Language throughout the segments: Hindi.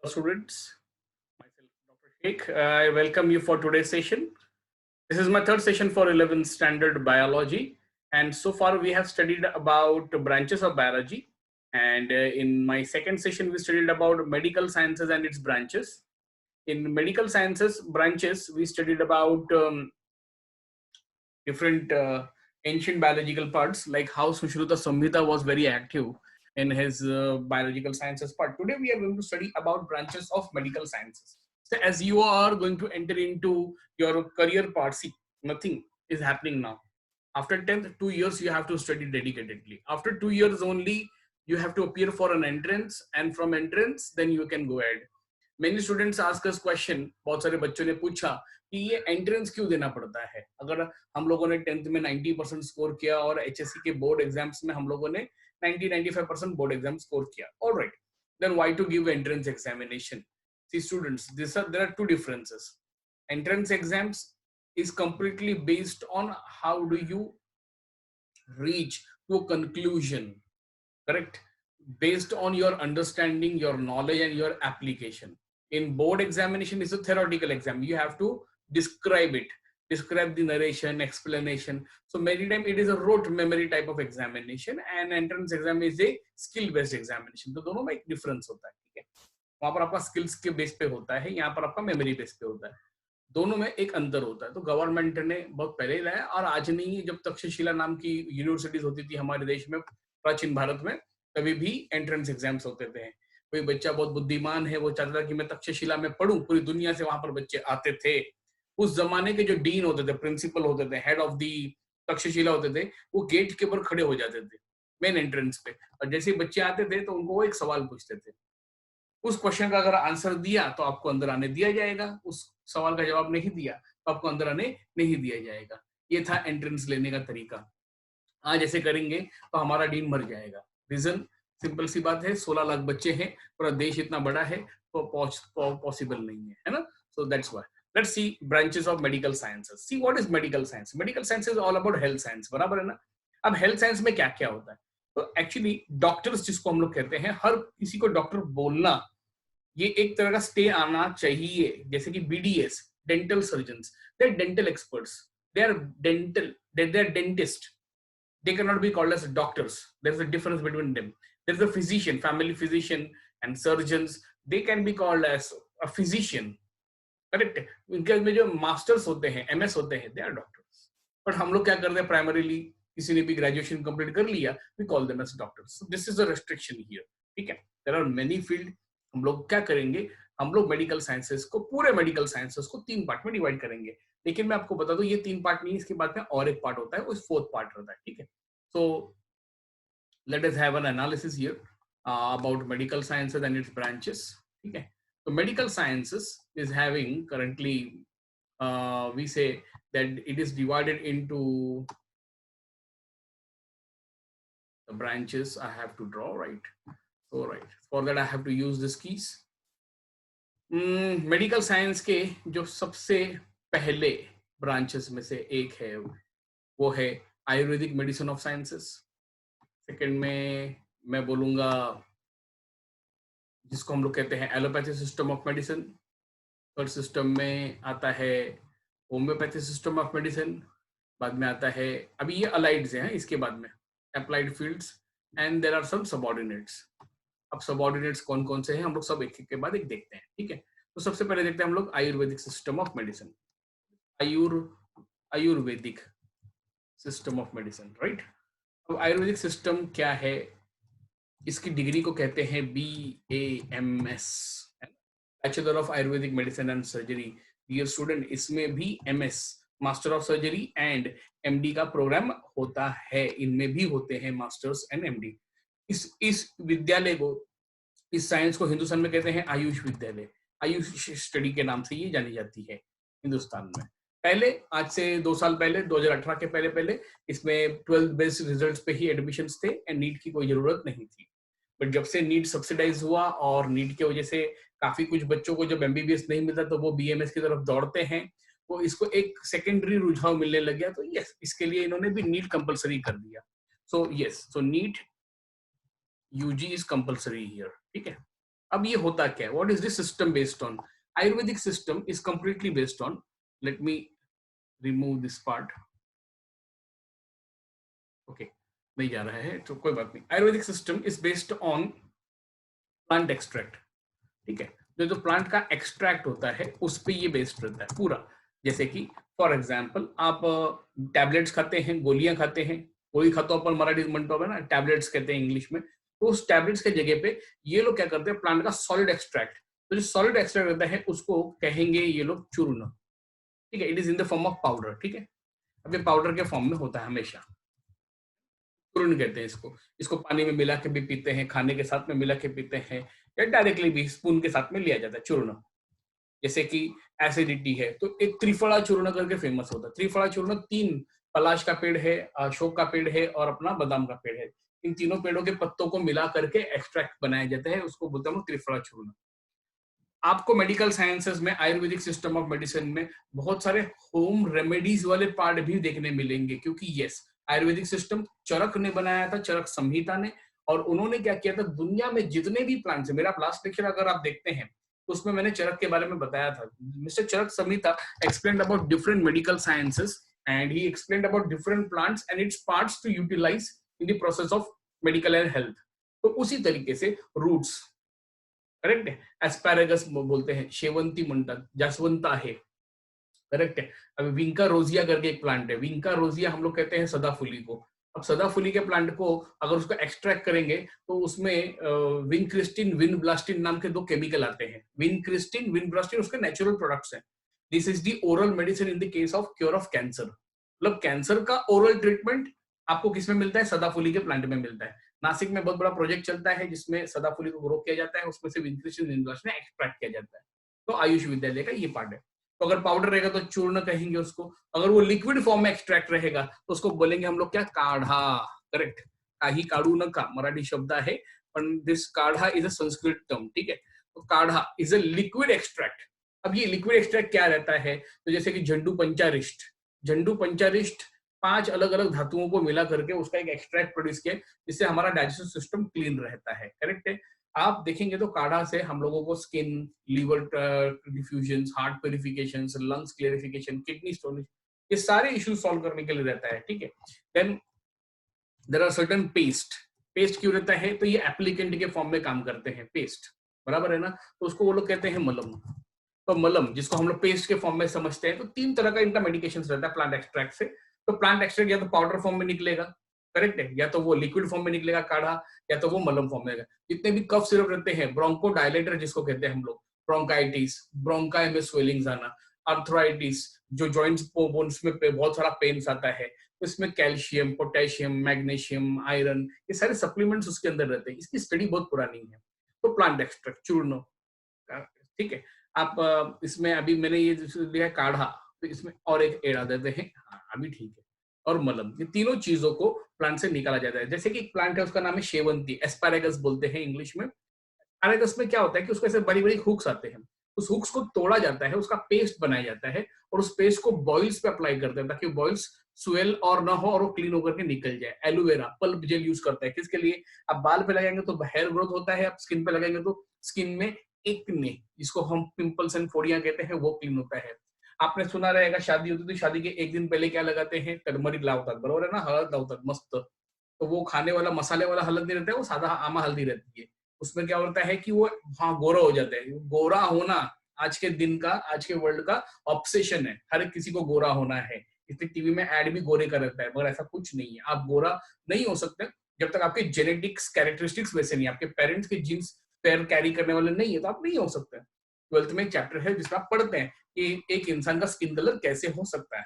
Hello students, myself Dr. Sheikh. I welcome you for today's session. This is my third session for 11th standard biology, and so far we have studied about branches of biology, and in my second session we studied about medical sciences and its branches. In medical sciences branches we studied about different ancient biological parts, like how Sushruta Samhita was very active in his biological sciences part. Today we are going to study about branches of medical sciences. So as you are going to enter into your career part, see, nothing is happening now. After 10th, 2 years you have to study dedicatedly. After 2 years only, you have to appear for an entrance, and from entrance then you can go ahead. Many students ask us question, बहुत सारे बच्चों ने पूछा कि ये एंट्रेंस क्यों देना पड़ता है। अगर हम लोगों ने 10th में 90% स्कोर किया और एचएससी के बोर्ड एग्जाम्स में हम लोगों ने 90-95% बोर्ड एग्जाम स्कोर किया, alright, then why to give entrance examination? See students, there are two differences. Entrance exams is completely based on how do you reach to a conclusion, correct, based on your understanding, your knowledge and your application. In board examination is a theoretical exam, you have to describe it, describe the narration, explanation. So many times it is a rote memory type of examination, and entrance exam is a skill based examination. तो दोनों में एक डिफरेंस होता है, ठीक है। वहां पर आपका स्किल्स के बेस पे होता है, यहाँ पर आपका मेमोरी बेस पे होता है। दोनों में एक अंतर होता है। तो गवर्नमेंट ने बहुत पहले ही लाया, और आज नहीं, जब तक्षशिला नाम की यूनिवर्सिटीज होती थी हमारे देश में, प्राचीन भारत में, तभी भी एंट्रेंस एग्जाम्स होते थे। कोई बच्चा बहुत बुद्धिमान है, वो चाहता था कि मैं तक्षशिला में पढूं, पूरी दुनिया से वहां पर बच्चे आते थे। उस जमाने के जो डीन होते थे, प्रिंसिपल होते थे, हेड ऑफ दी तक्षशिला होते थे, वो गेट के ऊपर खड़े हो जाते थे मेन एंट्रेंस पे, और जैसे बच्चे आते थे तो उनको वो एक सवाल पूछते थे। उस क्वेश्चन का अगर आंसर दिया तो आपको अंदर आने दिया जाएगा, उस सवाल का जवाब नहीं दिया तो आपको अंदर आने नहीं दिया जाएगा। ये था एंट्रेंस लेने का तरीका। आज ऐसे करेंगे तो हमारा डीन मर जाएगा। रीजन सिंपल सी बात है, 16 लाख बच्चे हैं, पूरा देश इतना बड़ा है, तो पॉसिबल नहीं है ना। So that's why let's see branches of medical sciences. See what is medical science? Medical science is all about health science, बराबर है ना। अब हेल्थ साइंस में क्या क्या होता है? तो एक्चुअली डॉक्टर्स जिसको हम लोग कहते हैं, हर किसी को डॉक्टर बोलना ये एक तरह का स्टे आना चाहिए। जैसे कि BDS, dental surgeons, they are dental experts, they are dental, they are dentist, they cannot be called as doctors. There's a difference between them. There's a physician, family physician, and surgeons, they can be called as a physician, correct? इनके में जो मास्टर्स होते हैं, एमएस होते हैं, they are doctors. बट हम लोग क्या करते हैं, प्राइमरीली किसी ने भी ग्रेजुएशन कंप्लीट कर लिया, we call them as doctors. So this is a restriction here, ठीक है। There are many field. हम लोग क्या करेंगे, हम लोग मेडिकल साइंसेस को, पूरे मेडिकल साइंसेस को 3 पार्ट में डिवाइड करेंगे। लेकिन मैं आपको बता दूं, ये 3 पार्ट नहीं, इसके बाद में और एक पार्ट होता है, उस 4th पार्ट रहता है, ठीक है। So let us have an analysis here about medical sciences and its branches, ठीक है। तो medical sciences is having currently we say that it is divided into the branches I have to draw, right? So right, for that I have to use these keys. Medical science के जो सबसे पहले ब्रांचेस में से एक है वो है Ayurvedic medicine of sciences. Second में मैं बोलूंगा जिसको हम लोग कहते हैं allopathy system of medicine. Third system में आता है होम्योपैथी सिस्टम ऑफ मेडिसिन। बाद में आता है, अभी ये अलाइड्स हैं, इसके बाद में applied fields, and there are some subordinates. अब सबऑर्डिनेट्स कौन कौन से हैं हम लोग सब एक एक के बाद एक देखते हैं, ठीक है। तो सबसे पहले देखते हैं हम लोग Ayurvedic system of medicine. Ayurvedic system of medicine, right. अब आयुर्वेदिक सिस्टम क्या है, इसकी डिग्री को कहते हैं BAMS, bachelor of Ayurvedic medicine and surgery. Dear student, इसमें भी MS, master of surgery and MD का प्रोग्राम होता है। इनमें भी होते हैं मास्टर्स एंड MD। इस विद्यालय को, इस साइंस को हिंदुस्तान में कहते हैं आयुष विद्यालय। आयुष स्टडी के नाम से ये जानी जाती है हिंदुस्तान में। पहले, आज से 2 साल पहले, 2018 के पहले इसमें 12th बेस्ड रिजल्ट्स पे ही एडमिशन्स थे, एंड नीट की कोई जरूरत नहीं थी। बट जब से नीट सब्सिडाइज हुआ और नीट की वजह से काफी कुछ बच्चों को जब MBBS नहीं मिलता तो वो BMS की तरफ दौड़ते हैं, वो इसको एक सेकेंडरी रुझाव मिलने लग गया। तो यस, इसके लिए इन्होंने भी नीट कंपलसरी कर दिया। So yes, so NEET UG is compulsory here, ठीक है। अब ये होता क्या है, what is this system based on? Ayurvedic system is completely based on, let me remove this part, okay नहीं जा रहा है तो कोई बात नहीं। Ayurvedic system is based on plant extract, ठीक है। जो प्लांट का एक्सट्रैक्ट होता है उस पे ये बेस्ड रहता है पूरा। जैसे कि फॉर एग्जांपल आप टैबलेट्स खाते हैं, गोलियां खाते हैं, गोली खातो अपन मराठी म्हणतो ना, टैबलेट्स कहते हैं इंग्लिश में। तो उस टैबलेट्स के जगह पे ये लोग क्या करते हैं, प्लांट का सॉलिड एक्सट्रैक्ट, तो जो सॉलिड एक्सट्रैक्ट रहता है उसको कहेंगे ये लोग चूर्ण, ठीक है। It is in the form of powder, ठीक है। अब ये पाउडर के फॉर्म में होता है हमेशा, चूर्ण कहते हैं इसको। इसको पानी में मिला के भी पीते हैं, खाने के साथ में मिला के पीते हैं, या डायरेक्टली भी स्पून के साथ में लिया जाता है चूर्ण। जैसे कि एसिडिटी है तो एक त्रिफला चूर्ण करके फेमस होता है। त्रिफला चूर्ण 3, पलाश का पेड़ है, अशोक का पेड़ है और अपना बादाम का पेड़ है, इन तीनों पेड़ों के पत्तों को मिला करके एक्सट्रैक्ट बनाया जाता है, उसको बोलते हैं त्रिफला चूर्ण। आपको मेडिकल साइंसेस में, आयुर्वेदिक सिस्टम ऑफ मेडिसिन में बहुत सारे होम रेमेडीज वाले पार्ट भी देखने मिलेंगे, क्योंकि यस, आयुर्वेदिक सिस्टम चरक ने बनाया था, चरक संहिता ने। और उन्होंने क्या किया था, दुनिया में जितने भी प्लांट्स है, मेरा लास्ट लेक्चर अगर आप देखते हैं उसमें मैंने चरक के बारे में बताया था। Mister Charak Samhita explained about different medical sciences and he explained about different plants and its parts to utilize in the process of medical and health. तो उसी तरीके से रूट्स, करेक्ट है, एस्पैरेगस बोलते हैं, शेवंती म्हणतात, जासवंत आहे, करेक्ट है। अभी विंका रोजिया करके एक प्लांट है, विंका रोजिया हम लोग कहते हैं सदाफुली को। अब सदाफुली के प्लांट को अगर उसको एक्सट्रैक्ट करेंगे तो उसमें विनक्रिस्टिन, विनब्लास्टिन नाम के 2 केमिकल आते हैं। विनक्रिस्टिन, विनब्लास्टिन उसके नेचुरल प्रोडक्ट्स हैं। This is the oral medicine in the case of cure of cancer. मतलब कैंसर का ओरल ट्रीटमेंट आपको किसमें मिलता है, सदाफुली के प्लांट में मिलता है। नासिक में बहुत बड़ा प्रोजेक्ट चलता है जिसमें सदाफुली को ग्रो किया जाता है, उसमें से विनक्रिस्टिन, विनब्लास्टिन एक्सट्रैक्ट किया जाता है। तो आयुष विद्यालय का ये पार्ट है। तो अगर पाउडर रहेगा तो चूर्ण कहेंगे उसको, अगर वो लिक्विड फॉर्म में एक्सट्रैक्ट रहेगा तो उसको बोलेंगे हम लोग क्या, काढ़ा, करेक्ट। काही काढू नका मराठी शब्द है, पण दिस काढ़ा इज अ संस्कृत टर्म, ठीक है। तो काढ़ा इज अ लिक्विड एक्सट्रैक्ट। अब ये लिक्विड एक्सट्रैक्ट क्या रहता है, तो जैसे कि झंडू पंचारिष्ट, झंडू पंचारिष्ट 5 अलग अलग धातुओं को मिला करके उसका एक एक्सट्रैक्ट प्रोड्यूस किया, जिससे हमारा डाइजेस्टिव सिस्टम क्लीन रहता है, करेक्ट है। आप देखेंगे तो काढ़ा से हम लोगों को skin, liver diffusion, heart purification, lungs clarification, kidney stone, ये सारे इश्यूज सॉल्व करने के लिए रहता है, ठीक है। Then there are certain paste. Paste क्यों रहता है, तो ये एप्लीकेंट के फॉर्म में काम करते हैं, पेस्ट, बराबर है ना। तो उसको वो लोग कहते हैं मलम। तो मलम जिसको हम लोग पेस्ट के फॉर्म में समझते हैं, तो 3 तरह का इनका मेडिकेशन रहता है प्लांट एक्सट्रैक्ट से। तो प्लांट एक्सट्रैक्ट या तो पाउडर फॉर्म में निकलेगा, करेक्ट है, या तो वो लिक्विड फॉर्म में निकलेगा काढ़ा, या तो वो मलम फॉर्म में। जितने भी कफ सिरप रहते हैं, ब्रोंको डायलेटर जिसको कहते हैं हम लोग, ब्रोंकाइटिस, ब्रोंकाई में स्वेलिंग्स आना, अर्थराइटिस, जो जॉइंट्स बोन्स में बहुत सारा पेन्स आता है, तो इसमें कैल्शियम, पोटेशियम, मैग्नीशियम, आयरन, ये सारे सप्लीमेंट्स उसके अंदर रहते हैं। इसकी स्टडी बहुत पुरानी है। तो प्लांट एक्सट्रैक्ट, चूर्ण, ठीक है। आप इसमें अभी मैंने ये लिया है काढ़ा, तो इसमें और एक एड़ा देते हैं, हाँ अभी ठीक है। और मलम, ये तीनों चीजों को प्लांट से निकाला जाता है। जैसे कि एक प्लांट है उसका नाम है शेवंती, एस्पैरेगस बोलते हैं इंग्लिश में। एस्पैरेगस में क्या होता है कि उसको ऐसे बड़ी बड़ी हुक्स आते हैं, उस हुक्स को तोड़ा जाता है, उसका पेस्ट बनाया जाता है, और उस पेस्ट को बॉइल्स पे अप्लाई करते हैं ताकि बॉइल्स स्वेल और ना हो और वो क्लीन होकर के निकल जाए। एलोवेरा पल्प जेल यूज करता है, किसके लिए, आप बाल पे लगाएंगे तो हेयर ग्रोथ होता है, आप स्किन पे लगाएंगे तो स्किन में एक्ने, जिसको हम पिंपल्स एंड फोड़ियां कहते हैं, वो क्लीन होता है। आपने सुना रहेगा शादी होती तो शादी के एक दिन पहले क्या लगाते हैं, टर्मरिक लावतात, बरोबर है ना, हळद लावतात मस्त। तो वो खाने वाला मसाले वाला हल्दी नहीं रहता है, वो सादा आमा हल्दी रहती है। उसमें क्या होता है कि वो हाँ गोरा हो जाता है। गोरा होना आज के दिन का, आज के वर्ल्ड का ऑब्सेशन है, हर एक किसी को गोरा होना है। इसलिए टीवी में एड भी गोरे का रहता है, मगर ऐसा कुछ नहीं है, आप गोरा नहीं हो सकते जब तक आपके जेनेटिक्स कैरेक्टरिस्टिक्स वैसे नहीं, आपके पेरेंट्स के जीन्स पैर कैरी करने वाले नहीं है, तो आप नहीं हो सकते। 12th में एक चैप्टर है जिसमें आप पढ़ते हैं कि एक इंसान का स्किन कलर कैसे हो सकता है।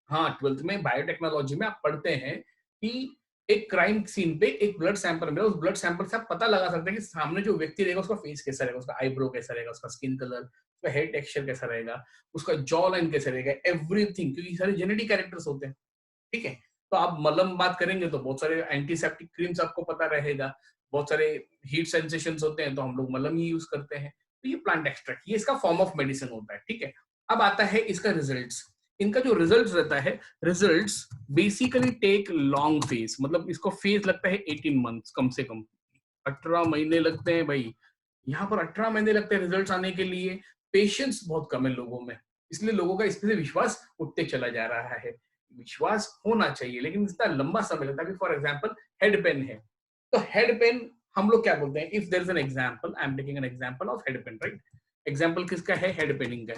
हाँ, 12th में बायोटेक्नोलॉजी में आप पढ़ते हैं कि एक क्राइम सीन पे एक ब्लड सैंपल मिला, उस ब्लड सैंपल से आप पता लगा सकते हैं कि सामने जो व्यक्ति रहेगा उसका फेस कैसा रहेगा, उसका आईब्रो कैसा रहेगा, उसका स्किन कलर, उसका हेयर टेक्सचर कैसा रहेगा, उसका जॉ लाइन कैसा रहेगा, एवरीथिंग, क्योंकि सारे जेनेटिक कैरेक्टर्स होते हैं, ठीक है। तो आप मलम बात करेंगे तो बहुत सारे एंटीसेप्टिक क्रीम्स आपको पता रहेगा, बहुत सारे हीट सेंसेशंस होते हैं तो हम लोग मलम ही यूज करते हैं। तो ये प्लांट एक्सट्रैक्ट, ये इसका फॉर्म ऑफ मेडिसिन होता है, ठीक है। अब आता है इसका रिजल्ट्स। इनका जो रिजल्ट्स रहता है, results basically take long phase, मतलब इसको फेज लगता है 18 मंथ्स कम से कम, 18 महीने लगते हैं भाई। यहाँ पर 18 महीने लगते हैं रिजल्ट्स आने के लिए, पेशेंस बहुत कम है लोगों में, इसलिए लोगों का इसमें से विश्वास उठते चला जा रहा है। विश्वास होना चाहिए लेकिन इतना लंबा समय लगता है। फॉर एग्जाम्पल हेड पेन है, तो हेड पेन हम लोग क्या बोलते हैं, if there is an example, I am taking an example of head pain, right? Example किसका है? हेड पेनिंग का।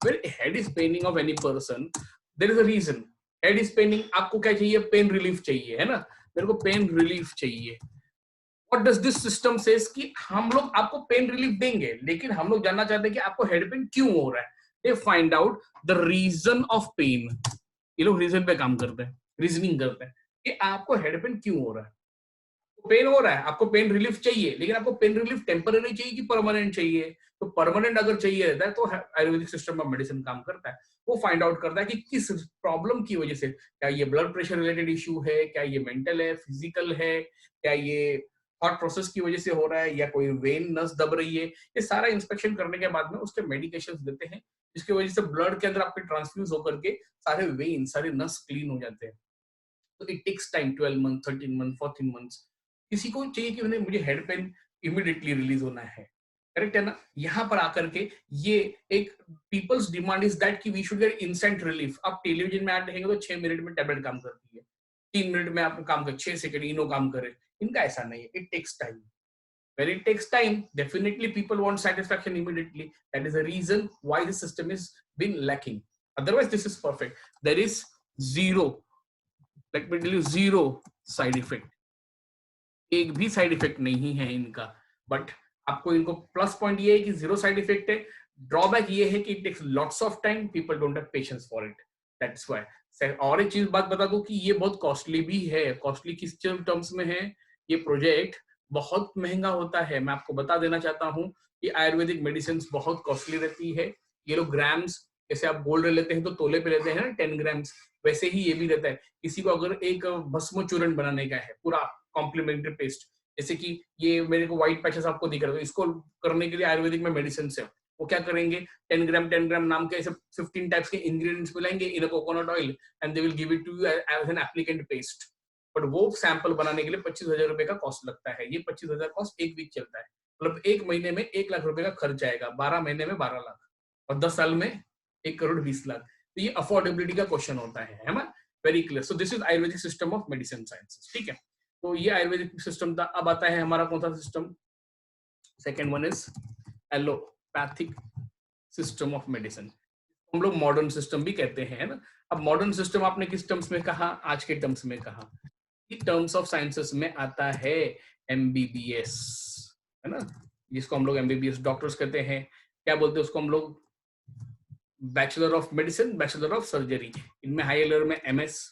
When head is paining of any person, there is a reason. Head is paining, आपको क्या चाहिए? पेन रिलीफ चाहिए, है ना? मेरे को पेन रिलीफ चाहिए। What does this system says कि हम लोग आपको पेन रिलीफ देंगे, लेकिन हम लोग जानना चाहते हैं कि आपको हेड पेन क्यों हो रहा है। They find out the reason of pain. ये लोग रीजन पे काम करते हैं, रीजनिंग करते हैं कि आपको हेड पेन क्यों हो रहा है। पेन हो रहा है, आपको पेन रिलीफ चाहिए, लेकिन आपको पेन रिलीफ टेम्पररी चाहिए कि परमानेंट चाहिए? तो परमानेंट अगर चाहिए रहता है तो आयुर्वेदिक सिस्टम ऑफ मेडिसिन काम करता है। वो फाइंड आउट करता है कि किस प्रॉब्लम की वजह से, क्या ये ब्लड प्रेशर रिलेटेड इश्यू है, क्या ये मेंटल है, फिजिकल है, क्या ये थॉट प्रोसेस की वजह से हो रहा है, या कोई वेन नस दब रही है। ये सारा इंस्पेक्शन करने के बाद में उसके मेडिकेशन देते हैं, जिसकी वजह से ब्लड के अंदर आपके ट्रांसफ्यूज होकर के सारे वेन, सारे नस क्लीन हो जाते हैं। तो it takes time, 12 month, 13 month, 14 months. किसी को चाहिए कि मुझे हेड पेन इमीडिएटली रिलीज होना है, करेक्ट है ना? यहाँ पर आकर के ये एक पीपल्स डिमांड इज दैट कि we should get instant relief. आप टेलीविजन में ऐड देखेंगे तो 6 मिनट में टैबलेट काम करती है, 3 मिनट में आप काम कर, 6 सेकंड इनो काम करे। इनका ऐसा नहीं है, it takes time. When it takes time, definitely people want satisfaction immediately. That is the reason why the system is been lacking. Otherwise, this is perfect. There is zero, let me tell you, zero side effect. एक भी साइड इफेक्ट नहीं है इनका। बट आपको इनको प्लस पॉइंट ये है कि जीरो साइड इफेक्ट है। ड्रॉबैक ये है कि it takes lots of time, people don't have patience for it, that's why. और एक चीज बात बता दूं कि ये बहुत कॉस्टली भी है। कॉस्टली किस टर्म्स में है? ये प्रोजेक्ट बहुत महंगा होता है। मैं आपको बता देना चाहता हूँ कि आयुर्वेदिक मेडिसिन बहुत कॉस्टली रहती है। ये लोग ग्राम्स, जैसे आप गोल्ड लेते हैं तो तोले पे लेते हैं ना 10 ग्राम्स, वैसे ही ये भी रहता है। किसी को अगर एक भस्म चूर्ण बनाने का है, पूरा कॉम्प्लीमेंट्री पेस्ट, जैसे कि ये मेरे को व्हाइट पैचेस आपको दिख रहा है, इसको करने के लिए आयुर्वेदिक में मेडिसिन है। वो क्या करेंगे? 10 ग्राम नाम के ऐसे 15 टाइप्स के इंग्रेडिएंट्स मिलाएंगे in coconut oil and they will give it to you as an applicant paste. But वो सैंपल बनाने के लिए 25,000 रुपए का कॉस्ट लगता है। ये 25,000 कॉस्ट एक वीक चलता है, मतलब एक महीने में 1 लाख रुपए का खर्च आएगा, 12 महीने में 12 लाख, और 10 साल में 1,20,00,000। तो ये अफोर्डेबिलिटी का क्वेश्चन होता है ना? Very clear. So this is Ayurvedic system of medicine sciences, ठीक है? तो ये आयुर्वेदिक सिस्टम था। अब आता है हमारा कौन सा system? Second one is allopathic system of medicine. हम लोग मॉडर्न सिस्टम भी कहते हैं ना। अब मॉडर्न सिस्टम आपने किस टर्म्स में कहा? आज के टर्म्स में कहा। टर्म्स ऑफ साइंसेस में आता है एमबीबीएस, है ना? जिसको हम लोग एमबीबीएस डॉक्टर्स कहते हैं। क्या बोलते हैं उसको हम लोग? Bachelor of medicine, bachelor of surgery. इनमें हाई लेवल में एमएस,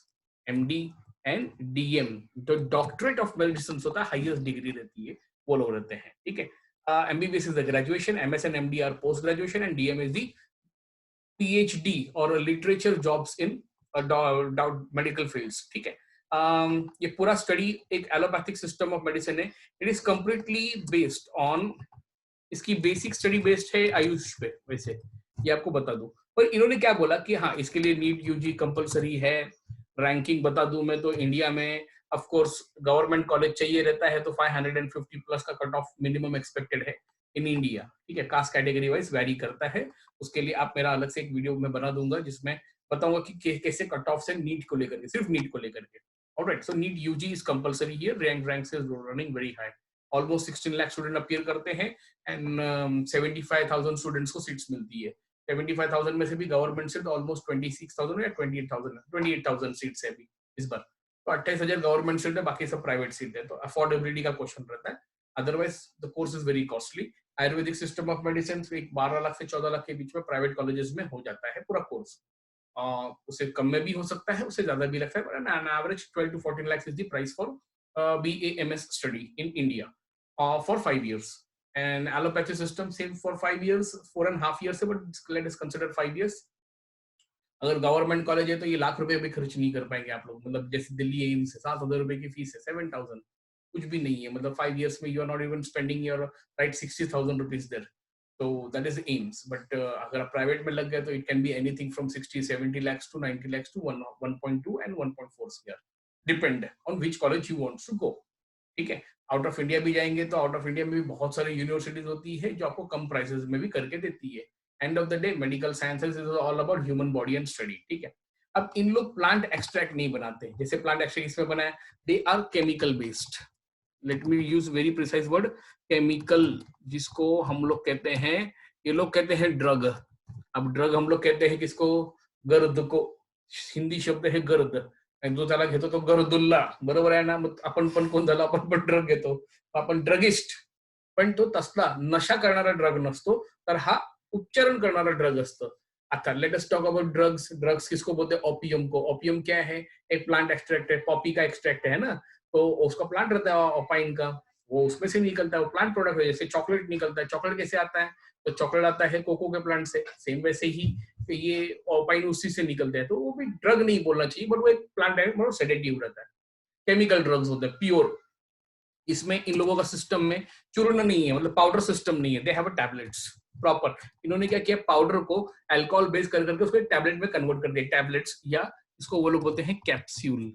एमडी एंड डीएम, जो डॉक्टरेट ऑफ मेडिसिन होता है, हाईएस्ट डिग्री रहती है, वो लोग रहते हैं, ठीक है? MBBS is the graduation, MS and MD R post graduation, and DM is the PhD और literature jobs in medical fields, ठीक है? ये पूरा स्टडी एक एलोपैथिक सिस्टम ऑफ मेडिसिन है। It is completely based on, इसकी बेसिक स्टडी बेस्ड है आयुष पे, वैसे ये आपको बता दूं। पर इन्होंने क्या बोला कि हाँ, इसके लिए नीट यूजी कंपलसरी है। रैंकिंग बता दूं मैं तो इंडिया में ऑफ कोर्स गवर्नमेंट कॉलेज चाहिए रहता है, तो 550 प्लस का कट ऑफ मिनिमम एक्सपेक्टेड है इन इंडिया, ठीक है? कास्ट कैटेगरी वाइज वेरी करता है। उसके लिए आप मेरा अलग से एक वीडियो में बना दूंगा जिसमें बताऊंगा कि कैसे कट ऑफ से नीट को लेकर के, सिर्फ नीट को लेकर के। Alright, so NEET UG is compulsory here, rank is running very high. Almost 16 lakh student appear करते हैं एंड 75,000 स्टूडेंट्स को सीट्स मिलती है। 75,000 में से भी गवर्नमेंट सीट ऑलमोस्ट 26,000 या 28,000 सीट्स है अभी इस बार। तो 28,000 गवर्नमेंट सीट है, बाकी सब प्राइवेट सीट है। तो अफोर्डेबिलिटी का क्वेश्चन रहता है, otherwise the course is very costly. Ayurvedic system of medicine 12 lakh से 14 लाख के बीच में प्राइवेट कॉलेजेस में हो जाता है पूरा कोर्स। उसे कम में भी हो सकता है, उससे ज्यादा भी लगता है, but on average 12 to 14 lakhs is the price for BAMS study in India for 5 years. And allopathy system same for 5 years, 4.5 years, but let us consider 5 years. अगर गवर्नमेंट कॉलेज है तो ये लाख रुपए भी खर्च नहीं कर पाएंगे आप लोग। मतलब जैसे दिल्ली एम्स है, 7,000 रुपए की फीस है, 7,000 कुछ भी नहीं है। मतलब 5 years में you are not even spending your right 60,000 rupees there. तो दैट इज एम्स। बट अगर आप प्राइवेट में लग गए तो it can be anything from 60-70 lakhs to 90 lakhs to 1.2 and 1.4 CR, depend on which college you want to go, ठीक है? आउट ऑफ इंडिया भी जाएंगे तो आउट ऑफ इंडिया में भी बहुत सारी यूनिवर्सिटीज होती है जो आपको कम प्राइसेस में भी करके देती है. End of the day medical sciences is all about human body and study. ठीक है. अब इन लोग प्लांट एक्सट्रैक्ट नहीं बनाते. जैसे प्लांट एक्सट्रैक्ट इसमें बनाया, they are chemical based. Let me use very precise word, chemical, जिसको हम लोग कहते हैं, ये लोग कहते हैं ड्रग. अब ड्रग हम लोग कहते हैं किसको? गर्द को. हिंदी शब्द है गर्द. जो त्याला घेतो तो गर्दुल्ला, बरोबर आहे ना. आपण पण कोण झालं, आपण पण ड्रग घेतो, आपण ड्रगिस्ट. पण तो तसला नशा करणारा ड्रग नसतो, तर हा उपचारण करणारा ड्रग असतं. आता let us talk about drugs. Drugs किसको बोलते हैं? ओपियम को. ओपियम क्या है? एक प्लांट एक्सट्रैक्ट है, पॉपी का एक्सट्रैक्ट है ना. तो उसका प्लांट रहता है ओपाइन का, वो उसमें से निकलता है, वो प्लांट प्रोडक्ट है. जैसे चॉकलेट निकलता है, चॉकलेट कैसे आता है? तो चॉकलेट आता है कोको के प्लांट से. सेम वैसे ही तो ये ओपाइन उसी से निकलते हैं. तो वो भी ड्रग नहीं बोलना चाहिए, बट वो एक प्लांट है, मतलब सेडेटिव रहता है. केमिकल ड्रग्स होते हैं प्योर. इसमें इन लोगों का सिस्टम में चूर्ण नहीं है, मतलब पाउडर सिस्टम नहीं है. They have tablets proper. इन्होंने क्या किया, पाउडर को अल्कोहल बेस कर करके उसको टैबलेट में कन्वर्ट कर दिया. टैबलेट्स या इसको वो लोग बोलते हैं कैप्सूल.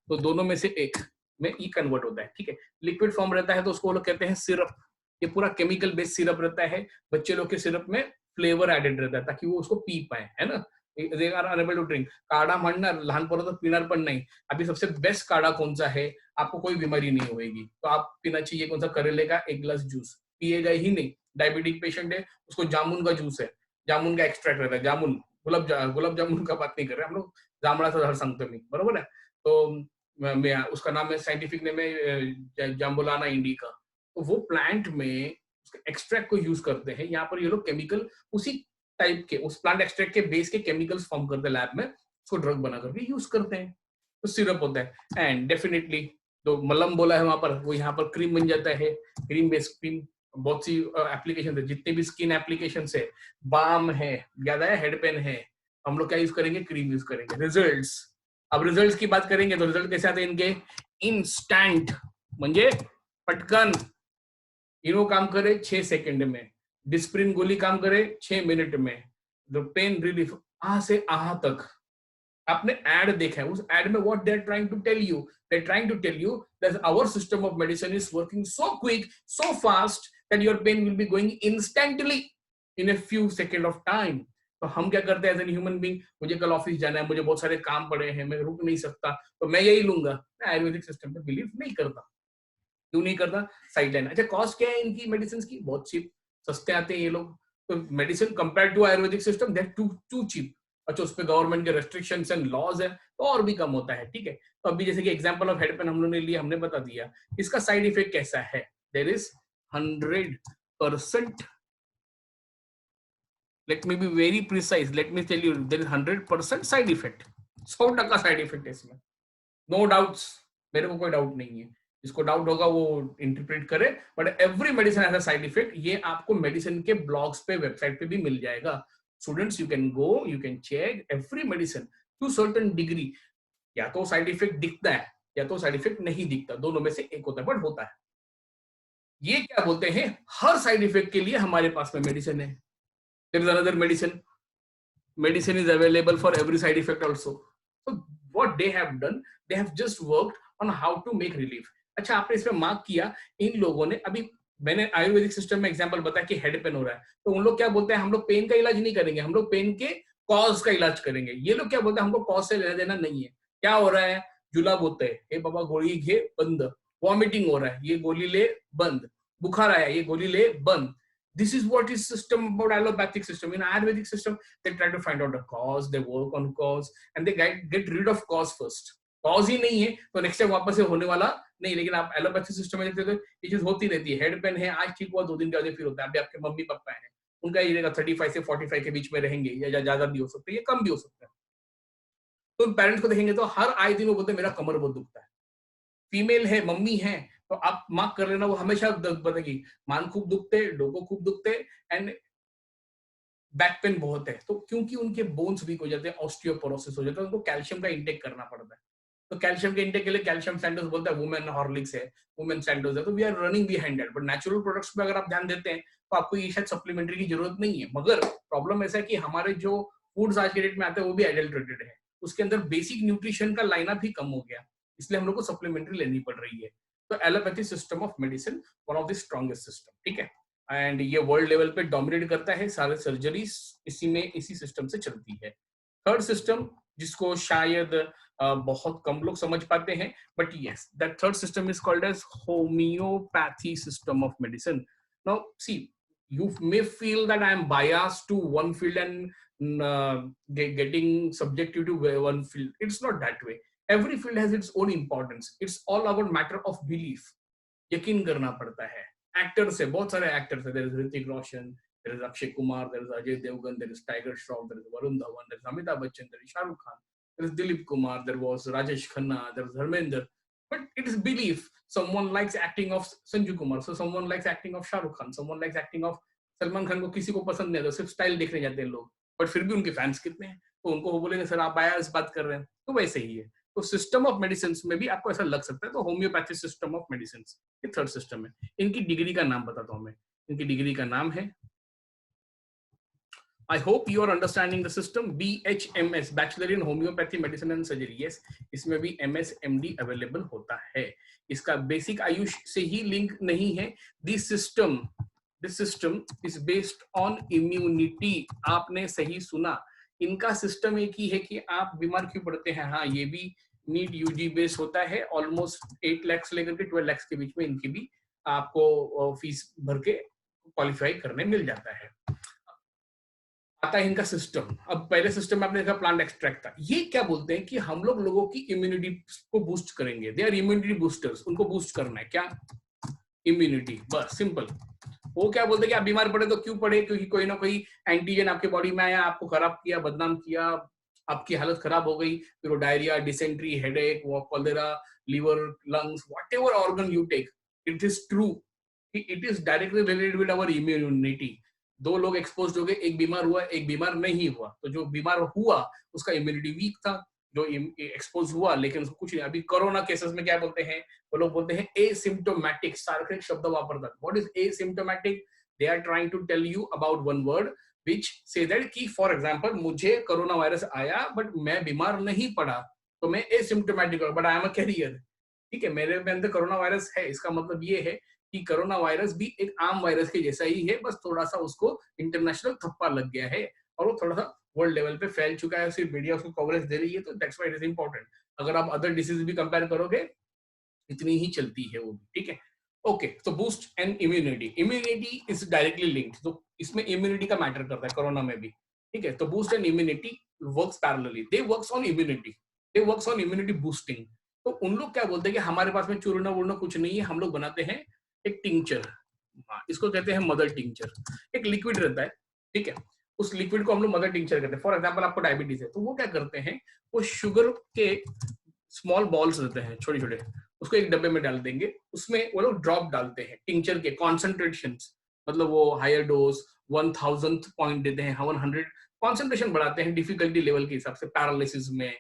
तो दोनों में से एक में ई कन्वर्ट होता है. ठीक है. लिक्विड फॉर्म रहता है तो उसको वो लोग कहते हैं सिरप. ये पूरा केमिकल बेस्ड सिरप रहता है. बच्चे लोग के सिरप में फ्लेवर एडेड रहता है ताकि वो उसको पी पाए, है ना. They are unable to drink. काढ़ा म्हणणार, लहान पोरं तर पिणार पण नाही. अभी सबसे बेस्ट काढ़ा कौन सा है? आपको कोई बीमारी नहीं होगी तो आप पीना चाहिए कौन सा? करेले का एक गिलास जूस. पिएगा ही नहीं. डायबिटिक पेशेंट है, उसको जामुन का जूस है, जामुन का एक्सट्रैक्ट रहता है. जामुन, गुलाब जामुन का बात नहीं कर रहे हम लोग, जांभळाचं झाड सांगतो मी, बरोबर है. तो मैं उसका नाम है, साइंटिफिक नेम है जाम्बुलाना इंडिका. तो वो प्लांट में उसके एक्सट्रैक्ट को यूज करते हैं. यहाँ पर ये लोग केमिकल उसी टाइप के, उस प्लांट एक्सट्रैक्ट के बेस के केमिकल्स फॉर्म करते हैं लैब में, उसको ड्रग बना करके यूज करते हैं. तो सिरप होता है. एंड डेफिनेटली तो मलम बोला है वहां पर, वो यहाँ पर क्रीम बन जाता है. क्रीम बेस्ड क्रीम, बहुत सी एप्लीकेशन है, जितने भी स्किन एप्लीकेशन है, बाम है, याद आया, हेड पेन है, हम लोग क्या यूज करेंगे? क्रीम यूज करेंगे. रिजल्ट्स, अब रिजल्ट्स की बात करेंगे तो रिजल्ट कैसे आते हैं इनके? इंस्टंट, म्हणजे पटकन. इनो काम करे 6 सेकंड में, डिस्प्रिन गोली काम करे 6 मिनट में. पेन रिलीफ आ से आहा तक. आपने एड देखा है, उस एड में what they are trying to tell you, they are trying to tell you that our system of medicine is working so quick, so fast that your pain will be going instantly in a few second of time. तो हम क्या करते हैं एज एन ह्यूमन बीइंग? मुझे कल ऑफिस जाना है, मुझे बहुत सारे काम पड़े हैं, मैं रुक नहीं सकता, तो मैं यही लूंगा. मैं आयुर्वेदिक सिस्टम पे बिलीव नहीं करता. क्यों नहीं करता? Side line. अच्छा, कॉस्ट क्या है इनकी मेडिसिन की? बहुत चीप, सस्ते आते हैं ये लोग. तो medicine compare to Ayurvedic system that too cheap. अच्छा, उस पर गवर्नमेंट के रेस्ट्रिक्शंस एंड लॉज है तो और भी कम होता है. ठीक है. तो अभी जैसे कि एग्जांपल ऑफ हेड पेन हम लोगों ने लिया, हमने बता दिया इसका साइड इफेक्ट कैसा है. There is 100%, let me be very precise, let me tell you, there is 100% side effect. 100% side effect है इसमें, नो डाउट्स. मेरे को कोई डाउट नहीं है. जिसको डाउट होगा वो इंटरप्रेट करे. But every medicine has a side effect. ये आपको मेडिसिन के ब्लॉग्स पे, वेबसाइट पे भी मिल जाएगा. Students, you can go, you can check every medicine to certain degree. या तो साइड इफेक्ट दिखता है या तो साइड इफेक्ट नहीं दिखता, दोनों में से एक होता है, बट होता है. ये क्या बोलते हैं? हर साइड इफेक्ट के लिए हमारे पास में मेडिसिन है. There is another medicine. Medicine is available for every side effect also. So what they have done, they have just worked on how to make relief. अच्छा, आपने इसमें मार्क किया इन लोगों ने. अभी मैंने आयुर्वेदिक सिस्टम में एग्जांपल बताया कि हेड पेन हो रहा है, तो उन लोग क्या बोलते हैं? हम लोग पेन का इलाज नहीं करेंगे, हम लोग पेन के कॉज का इलाज करेंगे. ये लोग क्या बोलते हैं? हमको कॉज से लेना देना नहीं है. क्या हो रहा है? जुलाब होता है, हे बाबा गोली घे बंद. वॉमिटिंग हो रहा है, ये गोली ले बंद. बुखार आया, ये गोली ले बंद. This is what is system about allopathic system. In Ayurvedic system, they try to find out the cause, they work on cause, and they get rid of cause first. Cause ही नहीं है तो नेक्स्ट टाइम वापस से होने वाला नहीं. लेकिन आप एलोपैथिक सिस्टम में देखते हो ये चीज होती रहती है. हेड पेन है, आज ठीक हुआ, 2 दिन के बाद फिर होता है. अभी आपके मम्मी पापा हैं, उनका ये रहेगा 35 से 45 के बीच में रहेंगे, या ज्यादा भी हो सकता है, ये कम भी हो सकता है. तो पेरेंट्स को देखेंगे तो हर आए दिन वो बोलते हैं मेरा कमर बहुत दुखता है. फीमेल है, मम्मी है, तो आप मार्क कर लेना, वो हमेशा बताएगी मान खूब दुखते, डोको खूब दुखते, एंड बैक पेन बहुत है. तो क्योंकि उनके बोन्स वीक हो जाते हैं, ऑस्टियोपोरोसिस हो जाता है, उनको कैल्शियम का इंटेक करना पड़ता है. तो कैल्शियम के इंटेक के लिए कैल्शियम सैंडल्स बोलता है, वुमेन हॉर्लिक्स है, वुमेन सैंडल्स है. तो we are running behind that. But natural products पे अगर आप ध्यान देते हैं तो आपको ये शायद सप्लीमेंट्री की जरूरत नहीं है. मगर प्रॉब्लम ऐसा है कि हमारे जो फूड्स आज के डेट में आते हैं वो भी एडल्ट्रेटेड है. उसके अंदर बेसिक न्यूट्रिशन का लाइनअप ही कम हो गया, इसलिए हम लोग को सप्लीमेंट्री लेनी पड़ रही है. तो allopathy system of medicine one of the strongest system, ठीक है, एंड ये वर्ल्ड लेवल पे डोमिनेट करता है, सारे सर्जरीज इसी सिस्टम से चलती है। थर्ड सिस्टम जिसको शायद बहुत कम लोग समझ पाते हैं, but yes that third system is called as homeopathy system of medicine. Now see, you may feel that I am biased to one field and getting subjective to one field. It's not that way. Every field has its own importance. It's all about matter of belief. यकीन करना पड़ता है। एक्टर्स है, बहुत सारे एक्टर्स है, there is Hrithik Roshan, there is Akshay Kumar, there is Ajay Devgan, there is Tiger Shroff, there is Varun Dhawan, there is Amitabh Bachchan, there is Shahrukh Khan, there is Dilip Kumar, there was Rajesh Khanna, there is Dharmendra, but it is belief. Someone likes acting of Sanju Kumar, so someone likes acting of Shahrukh Khan, someone likes acting of Salman Khan को किसी को पसंद नहीं आता, सिर्फ स्टाइल देखने जाते हैं लोग, बट फिर भी उनके फैंस कितने हैं, तो उनको वो बोलेंगे सर आप बायस बात कर रहे हैं, तो वैसे ही है। तो सिस्टम ऑफ मेडिसिन में भी आपको ऐसा लग सकता है, तो होम्योपैथी सिस्टम ऑफ मेडिसिन ये थर्ड सिस्टम है। इनकी डिग्री का नाम बताता हूं मैं, इनकी डिग्री का नाम है, I hope you are understanding the system, BHMS, Bachelor in Homeopathy Medicine and Surgery. Yes, इसमें भी MS MD अवेलेबल होता है। इसका बेसिक आयुष से ही लिंक नहीं है। This system is based on immunity. आपने सही सुना, इनका सिस्टम एक ही है कि आप बीमार क्यों पड़ते हैं। हाँ, ये भी नीट यूजी बेस होता है, ऑलमोस्ट 8 लाख से लेकर के 12 लाख के बीच में इनकी भी आपको फीस भर के क्वालिफाई करने मिल जाता है। आता है इनका सिस्टम। अब पहले सिस्टम में आपने देखा प्लांट एक्सट्रैक्ट था, ये क्या बोलते हैं कि हम लोगों की इम्यूनिटी को बूस्ट करेंगे, दे आर इम्यूनिटी बूस्टर्स, उनको बूस्ट करना है, क्या इम्यूनिटी, बस सिंपल। वो क्या बोलते हैं कि आप बीमार पड़े तो क्यों पड़े, क्योंकि कोई ना कोई एंटीजन आपके बॉडी में आया, आपको खराब किया, बदनाम किया, आपकी हालत खराब हो गई, फिर वो diarrhoea, dysentery, headache, cholera, liver, lungs, whatever organ you take, it is true, it is directly related with our immunity. दो लोग एक्सपोज हो गए, एक बीमार हुआ, एक बीमार नहीं हुआ, तो जो बीमार हुआ उसका इम्यूनिटी वीक था, जो एक्सपोज हुआ लेकिन उसको कुछ नहीं। अभी कोरोना केसेस में क्या बोलते हैं, वो लोग बोलते हैं एसिम्प्टोमैटिक, सार्वत्रिक शब्द वापरतात। What is asymptomatic? They are trying to tell you about one word which say that कि फॉर एग्जांपल मुझे कोरोना वायरस आया बट मैं बीमार नहीं पड़ा, तो मैं एसिम्प्टोमैटिक हूं, but I am a carrier. ठीक है, मेरे में अंदर कोरोना वायरस है, इसका मतलब ये है कि कोरोना वायरस भी एक आम वायरस के जैसा ही है, बस थोड़ा सा उसको इंटरनेशनल थप्पा लग गया है और वो थोड़ा सा वर्ल्ड लेवल पे फैल चुका है, सिर्फ मीडिया उसको कवरेज दे रही है, तो that's why it is important. अगर आप अदर डिसीज भी कंपेयर करोगे, इतनी ही चलती है वो भी, ठीक है। ओके, तो boost and immunity, immunity is directly linked, तो इसमें इम्यूनिटी का मैटर करता है कोरोना में भी, ठीक है। तो boost and immunity works parallelly, they works on immunity, they works on immunity boosting. तो उन लोग क्या बोलते हैं कि हमारे पास में चूर्ण वूर्ण कुछ नहीं है, हम लोग बनाते हैं एक टिंचर, इसको कहते हैं मदर टिंचर। एक लिक्विड रहता है, ठीक है, उस लिक्विड को हम लोग मदर टिंचर कहते हैं। फॉर एग्जांपल आपको डायबिटीज है, तो वो क्या करते हैं, वो शुगर के स्मॉल बॉल्स रहते हैं छोटे छोटे, उसको एक डब्बे में डाल देंगे, उसमें वो लोग ड्रॉप डालते हैं टिंचर के कॉन्सेंट्रेशंस, मतलब वो हायर डोज 1000th पॉइंट देते हैं, 100 कॉन्सेंट्रेशन बढ़ाते हैं डिफिकल्टी लेवल के हिसाब से, पैरालिसिस में,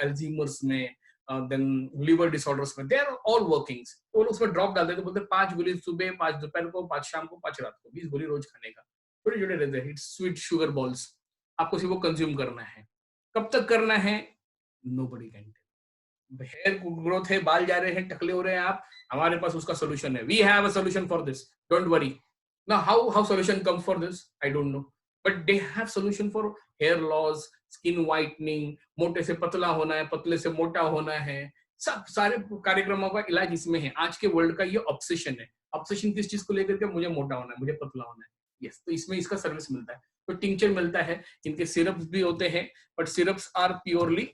अल्जीमर्स में, देन लिवर डिसऑर्डर्स में, दे आर ऑल वर्किंग्स। वो लोग उसमें ड्रॉप डालते हैं, तो बोलते हैं 5 गोली सुबह, 5 दोपहर को, 5 शाम को, 5 रात को, 20 गोली रोज खाने का, छोटे छोटे रहते हैं स्वीट शुगर बॉल्स, आपको सिर्फ वो कंज्यूम करना है। कब तक करना है, nobody can tell. Hair growth है, बाल जा रहे हैं, टकले हो रहे हैं आप, हमारे पास उसका सोल्यूशन है, we have a solution for this, don't worry. Now how solution comes for this, I don't know, but they have solution for hair loss, skin whitening, मोटे से पतला होना है, पतले से मोटा होना है, सब सारे कार्यक्रमों का इलाज इसमें है। आज के वर्ल्ड का ये ऑब्सेशन है। ऑब्सेशन किस चीज को लेकर के, मुझे मोटा होना है, मुझे पतला होना है, यस, तो इसमें इसका सर्विस मिलता है। तो टिंचर मिलता है, इनके सिरप्स भी होते हैं, but syrups are purely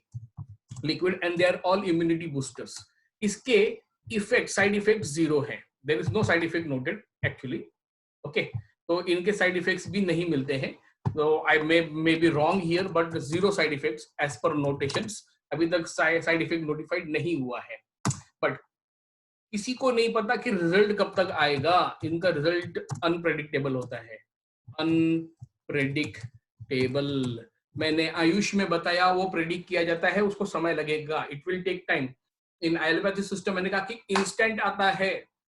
liquid and they are all immunity boosters. इसके इफेक्ट, साइड इफेक्ट जीरो है, there is no side effect noted actually, okay. तो इनके साइड इफेक्ट्स भी नहीं मिलते हैं, तो I may be wrong here, but zero side effects as per notations, अभी तक साइड इफेक्ट नोटिफाइड नहीं हुआ है। बट किसी को नहीं पता कि रिजल्ट कब तक आएगा, इनका रिजल्ट अनप्रेडिक्टेबल होता है, अनप्रेडिक्टेबल। मैंने आयुष में बताया, वो प्रेडिक्ट किया जाता है, उसको समय लगेगा, it will take time. In allopathy system मैंने कहा कि इंस्टेंट आता है,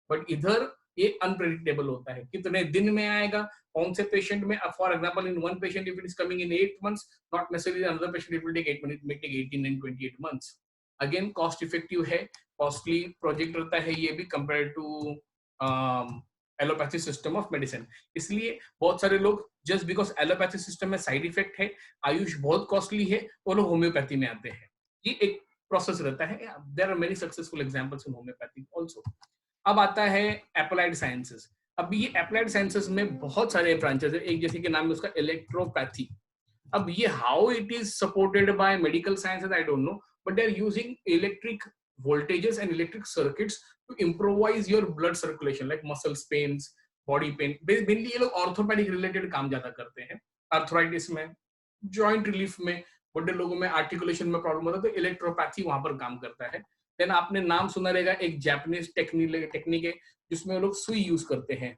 बट इधर ये अनप्रेडिक्टेबल होता है, कितने दिन में आएगा, कौन से पेशेंट में। For example in one patient if it is coming in 8 months, not necessarily another patient it will take 8 months, it may take 18 and 28 months, again cost effective है, कॉस्टली प्रोजेक्ट रहता है ये भी compare to allopathy system of medicine. इसलिए बहुत सारे लोग जस्ट बिकॉज एलोपैथी सिस्टम में साइड इफेक्ट है, आयुष बहुत कॉस्टली है, वो लोग होम्योपैथी में आते हैं। ये एक प्रोसेस रहता है। There are many successful examples in homeopathy also. अब आता है अप्लाइड साइंसेस। अब ये अप्लाइड साइंसेस में बहुत सारे ब्रांचेस है, एक जैसे कि नाम है उसका इलेक्ट्रोपैथी। अब ये how it is supported by medical sciences I don't know, but they are using electric voltages and electric circuits to improvise your blood circulation like muscles pains, body pain। mainly ये लोग ऑर्थोपेडिक रिलेटेड काम ज्यादा करते हैं, आर्थराइटिस में, जॉइंट रिलीफ में, बुढ़े लोगों में आर्टिकुलेशन में प्रॉब्लम होता है तो इलेक्ट्रोपैथी वहां पर काम करता है। देन आपने नाम सुना रहेगा, एक जापानीज टेक्निक है जिसमें वो लोग सुई यूज करते हैं,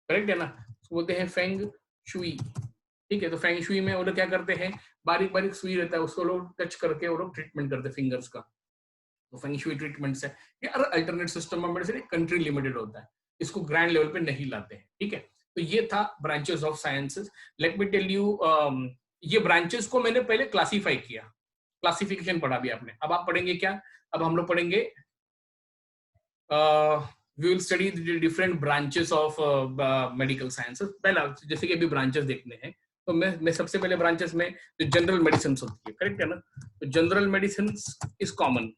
करेक्ट है ना, उसको बोलते हैं फेंग शुई। ठीक है, तो फेंग शुई में वो लोग क्या करते हैं, बारीक बारीक सुई रहता है उसको लोग टच करके वो लोग ट्रीटमेंट करते हैं फिंगर्स का। तो फेंग शुई ट्रीटमेंट्स है, ये alternate system of medicine country limited होता है, इसको ग्रैंड लेवल पे नहीं लाते हैं। ठीक है, तो ये था branches of sciences. Let me tell you, ये ब्रांचेस को मैंने पहले क्लासिफाई किया, क्लासिफिकेशन पढ़ा भी आपने। अब आप पढ़ेंगे क्या, अब हम लोग पढ़ेंगे we will study different branches of medical sciences. पहला जैसे कि अभी ब्रांचेस देखने हैं, तो मैं सबसे पहले ब्रांचेस में जो जनरल मेडिसिन होती है, करेक्ट है ना, तो general medicine is common.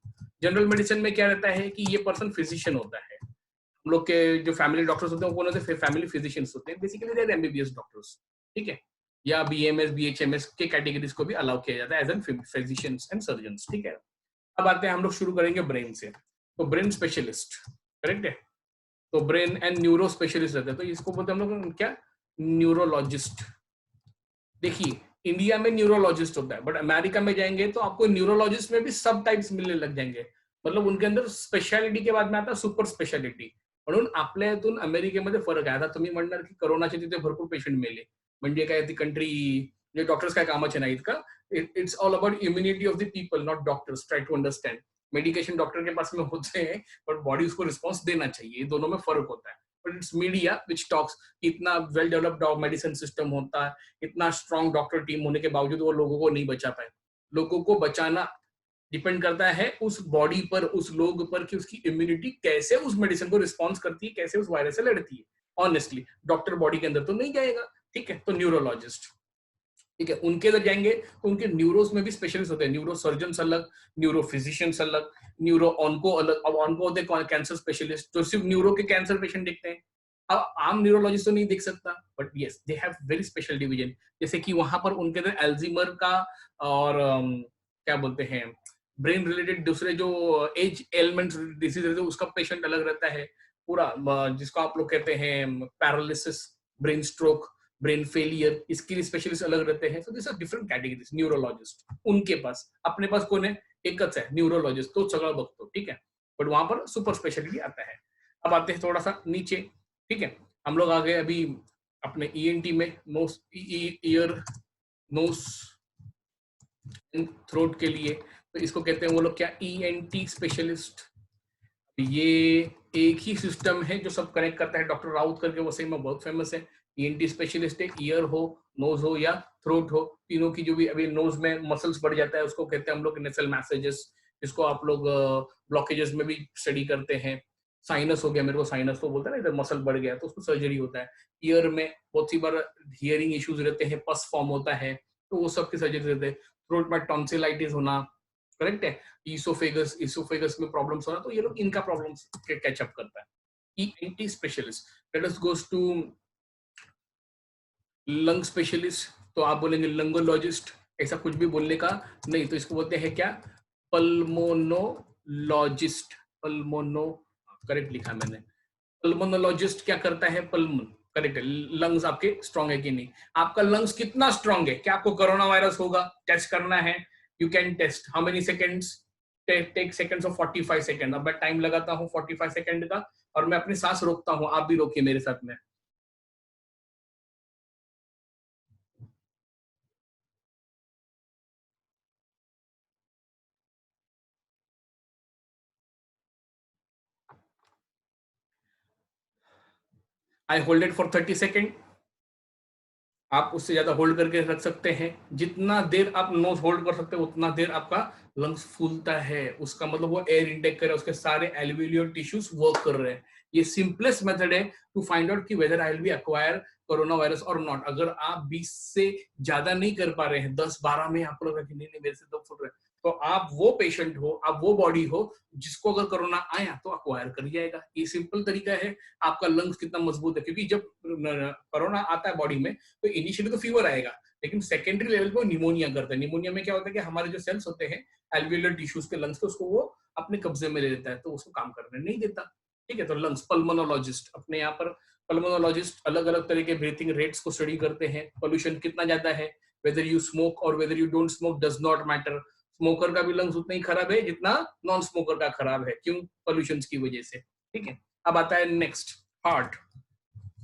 General medicine में क्या रहता है कि ये पर्सन फिजिशियन होता है, हम लोग के जो फैमिली डॉक्टर्स होते हैं वो कौन होते हैं, फैमिली फिजिशियंस होते हैं, basically they are MBBS doctors. ठीक है, या बीएमएस बीएचएमएस के कैटेगरीज को भी अलाउ किया जाता है as an physicians and surgeons. ठीक है, अब आते हैं हम लोग शुरू करेंगे ब्रेन से, तो ब्रेन स्पेशलिस्ट, करेक्ट है, तो ब्रेन एंड न्यूरो स्पेशलिस्ट रहते हैं, तो इसको बोलते हैं हम लोग क्या, न्यूरोलॉजिस्ट। देखिए इंडिया में न्यूरोलॉजिस्ट होता है, बट अमेरिका में जाएंगे तो आपको न्यूरोलॉजिस्ट में भी सब टाइप्स मिलने लग जाएंगे, मतलब उनके अंदर स्पेशालिटी के बाद में आता है सुपर स्पेशालिटी। म्हणून आपल्या इथून अमेरिकेमध्ये फरक आहे। आता तुम्ही म्हणणार की करोनाचे तिथे भरपूर पेशंट मेले, म्हणजे काय ती कंट्री, म्हणजे डॉक्टर्स काय कामाचे नाहीत का? It's all about immunity of the people, not doctors. Try to understand, medication doctor के पास में होते हैं बट बॉडी उसको रिस्पॉन्स देना चाहिए, ये दोनों में फर्क होता है। But it's media which talks, इतना वेल डेवलप्ड मेडिसिन सिस्टम होता है, इतना स्ट्रॉन्ग डॉक्टर टीम होने के बावजूद वो लोगों को नहीं बचा पाए। लोगों को बचाना डिपेंड करता है उस बॉडी पर, उस लोग पर कि उसकी इम्यूनिटी कैसे उस मेडिसिन को रिस्पॉन्स करती है, कैसे उस वायरस से लड़ती है। ऑनेस्टली डॉक्टर बॉडी के अंदर तो नहीं जाएगा। ठीक है, तो न्यूरोलॉजिस्ट, ठीक है, उनके अंदर जाएंगे तो उनके न्यूरोस में भी स्पेशलिस्ट होते हैं, न्यूरो सर्जन अलग, न्यूरो फिजिशियंस अलग, न्यूरो ऑनको अलग। अब ऑनको होते हैं कैंसर स्पेशलिस्ट, तो सिर्फ न्यूरो के कैंसर पेशेंट देखते हैं। अब आम न्यूरोलॉजिस्ट तो नहीं देख सकता, but yes they have very special division, जैसे कि वहां पर उनके अंदर एल्जीमर का और क्या बोलते हैं, ब्रेन रिलेटेड दूसरे जो एज एलिमेंट्स डिसीज रहते हैं उसका पेशेंट अलग रहता है पूरा, जिसको आप लोग कहते हैं paralysis, brain stroke, brain failure, इसके लिए स्पेशलिस्ट अलग रहते हैं। So this are different categories neurologist. उनके पास, अपने पास कौन है, एकच है न्यूरोलॉजिस्ट, तो सगळं बघतो। ठीक है, बट वहां पर सुपर स्पेशलिटी आता है। अब आते हैं थोड़ा सा नीचे। ठीक है, हम लोग आ गए अभी अपने ईएनटी में, nose ear nose and throat के लिए, तो इसको कहते हैं वो लोग क्या, ईएनटी स्पेशलिस्ट। ये एक ही सिस्टम है जो सब कनेक्ट करता है, डॉक्टर राउत करके वो सही में बहुत फेमस है। ईएनटी स्पेशलिस्ट है, ईयर हो, नोज हो या थ्रोट हो, तीनों की जो भी, अभी नोज में मसल्स बढ़ जाता है उसको कहते हैं हम लोग नेसल मैसेजेस, जिसको आप लोग ब्लॉकेजेस में भी स्टडी करते हैं। साइनस हो गया, मेरे को साइनस तो बोलता है ना, इधर मसल बढ़ गया तो उसको सर्जरी होता है। ईयर में बहुत सी बार हियरिंग इश्यूज रहते हैं, पस फॉर्म होता है, तो वो सब की सर्जरी रहते हैं। थ्रोट में टॉन्सिलाइटिस होना, करेक्ट है, इसोफेगस में प्रॉब्लम्स होना, तो ये लोग इनका प्रॉब्लम्स कैचअप करता है। ENT specialist. Let us goes to lung specialist, तो आप बोलेंगे लंगोलॉजिस्ट, ऐसा कुछ भी बोलने का नहीं, तो इसको बोलते हैं क्या, पल्मोनोलॉजिस्ट। पल्मोनो, करेक्ट लिखा मैंने। पल्मोनोलॉजिस्ट क्या करता है, पल्मन, करेक्ट है, लंग्स आपके स्ट्रांग है कि नहीं, आपका लंग्स कितना स्ट्रांग है, क्या आपको कोरोना वायरस होगा, टेस्ट करना है, you can test how many seconds, take seconds of 45 second. अब मैं टाइम लगाता हूँ 45 सेकेंड का, और मैं अपनी सांस रोकता हूँ, आप भी रोकिए मेरे साथ में। I hold it for 30 second, आप उससे ज्यादा होल्ड करके रख सकते हैं। जितना देर आप नोज होल्ड कर सकते हैं उतना देर आपका लंग्स फूलता है, उसका मतलब वो एयर इंटेक कर रहा है, उसके सारे एल्वियोलर टिश्यूज वर्क कर रहे हैं। ये सिंपलेस्ट मेथड है टू फाइंड आउट कि whether I will be acquire corona virus और नॉट। अगर आप 20 से ज्यादा नहीं कर पा रहे हैं, 10-12 में आपको लग रहा है कि नहीं नहीं मेरे से दम फूल रहा है, तो आप वो पेशेंट हो, आप वो बॉडी हो जिसको अगर कोरोना आया तो अक्वायर कर जाएगा। ये सिंपल तरीका है आपका लंग्स कितना मजबूत है। क्योंकि जब कोरोना आता है बॉडी में तो इनिशियली तो फीवर आएगा, लेकिन सेकेंडरी लेवल पे निमोनिया करता है। निमोनिया में क्या होता है कि हमारे जो सेल्स होते हैं एल्वियोलर टिश्यूज के लंग्स के, उसको वो अपने कब्जे में ले लेता है, तो उसको काम करने नहीं देता। ठीक है, तो लंग्स पल्मोनोलॉजिस्ट अपने यहाँ पर, पल्मोनोलॉजिस्ट अलग अलग तरह के ब्रीथिंग रेट्स को स्टडी करते हैं। पोल्यूशन कितना ज्यादा है, वेदर यू स्मोक और whether you don't smoke does not matter. Smoker का भी लंग्स उतना ही खराब है जितना नॉन स्मोकर का खराब है, क्यों? पोल्यूशन की वजह से। ठीक है, अब आता है नेक्स्ट, हार्ट।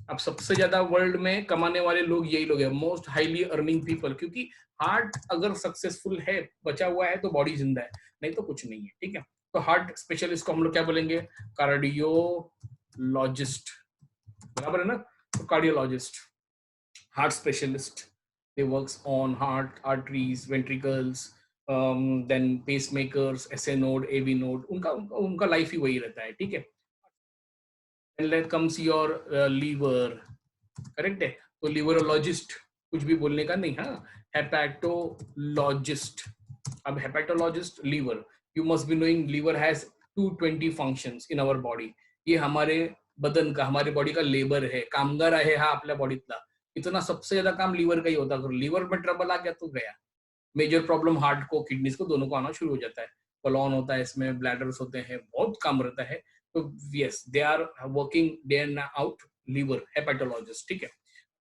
अब सबसे ज्यादा वर्ल्ड में कमाने वाले लोग यही लोग हैं, मोस्ट हाईली अर्निंग पीपल। क्योंकि हार्ट अगर सक्सेसफुल है, बचा हुआ है, तो बॉडी जिंदा है, नहीं तो कुछ नहीं है। ठीक है, तो हार्ट स्पेशलिस्ट को हम लोग क्या बोलेंगे? कार्डियोलॉजिस्ट, बराबर है ना? तो cardiologist, heart specialist, they works on heart, arteries, ventricles, then pacemakers, SA node, AV node, उनका उनका, उनका लाइफ ही वही रहता है। ठीक है, and then comes your liver, correct है? तो लिवरोलॉजिस्ट, कुछ भी बोलने का नहीं। हाँ, हेपेटोलॉजिस्ट। अब hepatologist liver, you must be knowing liver has 220 functions in our body. ये हमारे बदन का, हमारी बॉडी का लेबर है, कामगार आहे हा आपल्या बॉडीतला। इतना सबसे ज्यादा काम लीवर का ही होता है। अगर लीवर में ट्रबल आ गया तो गया। मेजर प्रॉब्लम हार्ट को, किडनीज को, दोनों को आना शुरू हो जाता है। कोलॉन होता है इसमें, ब्लैडर्स होते हैं, बहुत काम रहता है। तो yes, they are working day and out, liver, hepatologist. ठीक है,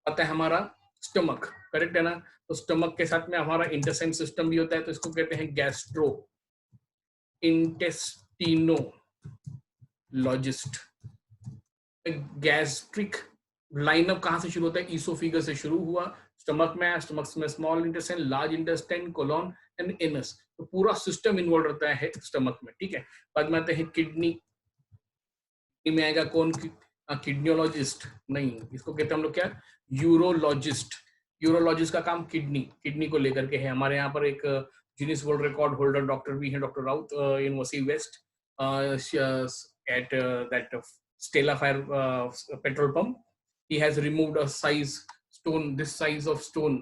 आता है हमारा स्टमक, करेक्ट है ना? तो स्टमक के साथ में हमारा इंटेस्टाइन सिस्टम भी होता है, तो इसको कहते हैं गैस्ट्रो इंटेस्टिनोलॉजिस्ट। गैस्ट्रिक लाइनअप कहां से शुरू होता है? ईसोफिगस से शुरू हुआ, स्टमक में, स्टमक में small intestine, large intestine, colon and anus. तो पूरा सिस्टम इन्वॉल्व रहता है स्टमक में। ठीक है, बाद में आते हैं किडनी में आएगा कौन? किडनियोलॉजिस्ट नहीं, इसको कहते हैं हम लोग क्या? यूरोलॉजिस्ट। यूरोलॉजिस्ट का काम किडनी, किडनी को लेकर के है। हमारे यहाँ पर एक Guinness world record holder doctor भी है, doctor Raut, in Vasai west, at that Stella fire petrol pump. He has removed a size stone, this size of stone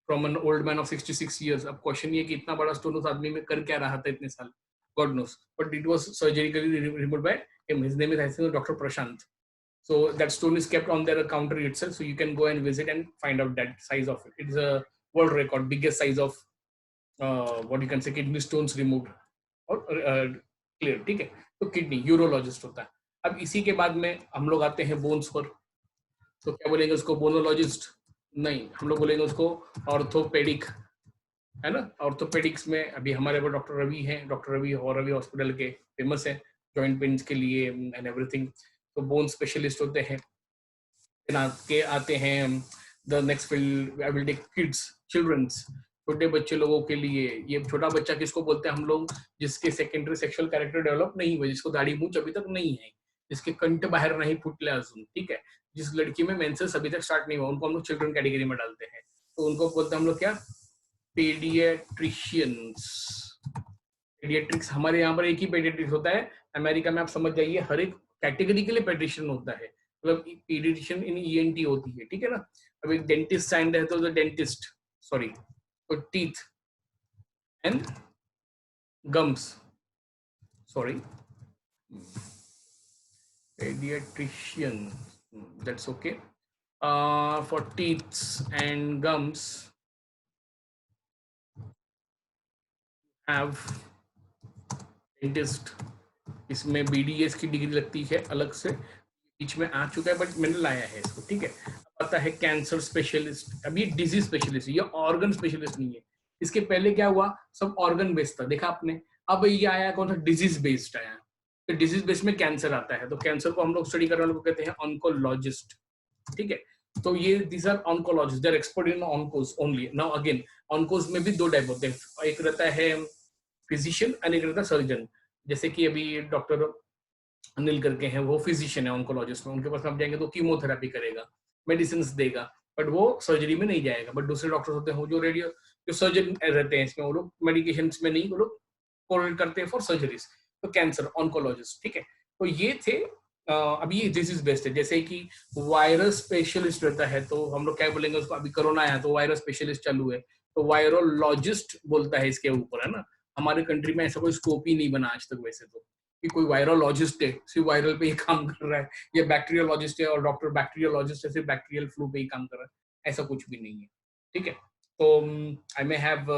from an old man of 66 years। अब क्वेश्चन ये कि इतना बड़ा स्टोन उस आदमी में कर क्या रहा था इतने साल, God knows, but it was surgically removed by him. His name is, I think, Dr. Prashant. So that stone is kept on their counter itself, so you can go and visit and find out that size of it. It is a world record, biggest size of what you can say kidney stones removed or clear. ठीक है, तो किडनी यूरोलॉजिस्ट होता है। अब इसी के बाद में हम लोग आते हैं बोन्स पर। तो क्या बोलेंगे उसको? बोनोलॉजिस्ट नहीं, हम लोग बोलेंगे उसको ऑर्थोपेडिक, है ना? ऑर्थोपेडिक्स में अभी हमारे पास डॉक्टर रवि हैं, डॉक्टर रवि और रवि हॉस्पिटल के फेमस है जॉइंट पेन्स के लिए एंड एवरीथिंग। तो बोन स्पेशलिस्ट होते हैं। के आते हैं the next field, I will take kids, childrens, छोटे बच्चे लोगों के लिए। ये छोटा बच्चा किसको बोलते हैं हम लोग? जिसके सेकेंडरी सेक्सुअल कैरेक्टर डेवलप नहीं हुआ, जिसको दाढ़ी मूंछ अभी तक नहीं है, जिसके कंठ बाहर नहीं फुटले अजून। ठीक है, जिस लड़की में मेंसेस अभी तक स्टार्ट नहीं हुआ, उनको हम लोग चिल्ड्रन कैटेगरी में डालते हैं। तो उनको बोलते हैं हम लोग क्या? पीडियाट्रिशियंस। पीडियाट्रिक्स, हमारे यहाँ पर एक ही पीडियाट्रिक्स होता है, अमेरिका में आप समझ जाइए हर एक कैटेगरी के लिए पेडिट्रिशियन होता है। मतलब पीडियाट्रिशियन इन ईएनटी होती है। ठीक है ना? अब एक डेंटिस्ट साइंड है तो डेंटिस्ट, सॉरी, तो teeth and gums, sorry, pediatrician, that's okay. For teeth and gums have dentist। इसमें बीडीएस की डिग्री लगती है अलग से, बीच में आ चुका है बट मैंने लाया है इसको। ठीक है, अब आता है कैंसर स्पेशलिस्ट। अब ये डिजीज स्पेशलिस्ट, ये ऑर्गन स्पेशलिस्ट नहीं है। इसके पहले क्या हुआ? सब ऑर्गन बेस्ड था, देखा आपने। अब ये आया कौन सा? डिजीज बेस्ड आया। तो डिजीज बेस्ड में कैंसर आता है, तो कैंसर को हम लोग स्टडी करने वालों को कहते हैं ऑन्कोलॉजिस्ट। ठीक है, तो ये these are oncologist, they are expert in oncos only. Now again, oncos में भी दो टाइप होते हैं, एक रहता है फिजिशियन और एक रहता है सर्जन। जैसे कि अभी डॉक्टर अनिल करके हैं, वो फिजिशियन है ऑन्कोलॉजिस्ट में, उनके पास आप जाएंगे तो कीमोथेरेपी करेगा, मेडिसिन देगा। बट वो सर्जरी में नहीं जाएगा। बट दूसरे डॉक्टर्स होते हैं जो रेडियो जो सर्जन रहते हैं, इसमें वो लोग मेडिकेशन में नहीं, वो लोग कोऑर्डिनेट करते हैं फॉर सर्जरीज। तो कैंसर ऑन्कोलॉजिस्ट, ठीक है। तो ये थे अभी दिस इज बेस्ट है। जैसे कि वायरस स्पेशलिस्ट रहता है, तो हम लोग क्या बोलेंगे उसको, अभी कोरोना आया तो वायरस स्पेशलिस्ट चालू है, तो वायरोलॉजिस्ट बोलता है इसके ऊपर, है ना। हमारे कंट्री में ऐसा कोई स्कोप ही नहीं बना आज तक वैसे तो, कि कोई वायरोलॉजिस्ट है सिर्फ वायरल पे ही काम कर रहा है, या बैक्टीरियोलॉजिस्ट है और डॉक्टर बैक्टीरियोलॉजिस्ट है सिर्फ बैक्टीरियल फ्लू पे ही काम कर रहा है, ऐसा कुछ भी नहीं है, ठीक है। तो I may have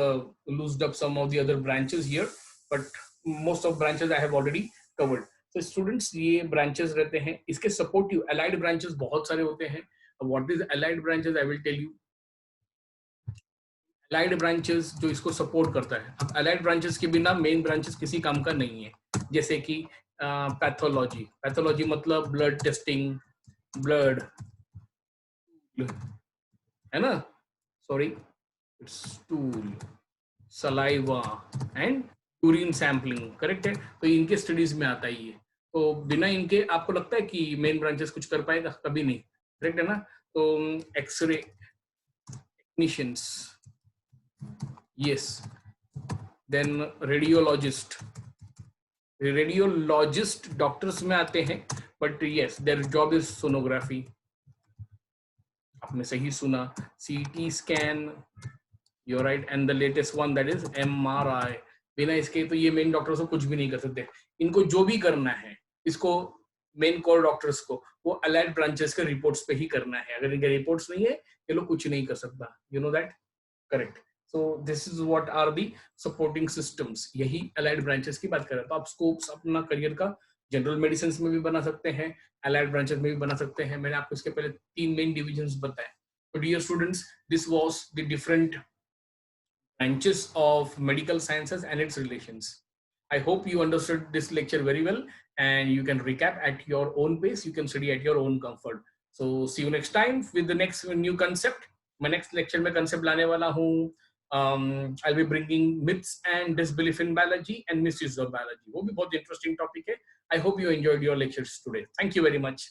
loosed up some of the other branches here, but most of branches I have already covered. तो स्टूडेंट्स ये ब्रांचेस रहते हैं, इसके सपोर्टिव अलाइड ब्रांचेस बहुत सारे होते हैं। What is allied branches, I will tell you. Allied branches जो इसको सपोर्ट करता है, अब अलाइड ब्रांचेस के बिना मेन ब्रांचेस किसी काम का नहीं है। जैसे कि पैथोलॉजी, पैथोलॉजी मतलब ब्लड टेस्टिंग, ब्लड, है ना, sorry it's stool, saliva and urine sampling, correct है। तो इनके स्टडीज में आता ही है। तो बिना इनके आपको लगता है कि मेन ब्रांचेस कुछ कर पाएगा, कभी नहीं, करेक्ट है ना। तो X-ray technicians, yes, then radiologist, radiologist doctors में आते हैं, but yes their job is sonography, आपने सही सुना, CT scan, you're right, and the latest one that is MRI। बिना इसके तो ये मेन डॉक्टर्स को कुछ भी नहीं कर सकते। इनको जो भी करना है, इसको मेन कोर डॉक्टर्स को वो अलाइड ब्रांचेस के रिपोर्ट्स पे ही करना है। अगर इनके रिपोर्ट्स नहीं है ये लोग कुछ नहीं कर सकता, you know that, correct. So this is what are the supporting systems, यही अलाइड ब्रांचेस की बात कर रहे हैं। तो आप स्कोप्स अपना करियर का जनरल मेडिसिन में भी बना सकते हैं, अलाइड ब्रांचेस में भी बना सकते हैं। मैंने आपको इसके पहले 3 मेन डिविजन्स बताए। तो dear students, this was the different branches of medical sciences and its relations. I hope you understood this lecture very well, and you can recap at your own pace. You can study at your own comfort. So see you next time with the next new concept. My next lecture में concept लाने वाला हूँ. I'll be bringing myths and disbelief in biology and misuse of biology. वो भी बहुत interesting topic है. I hope you enjoyed your lectures today. Thank you very much.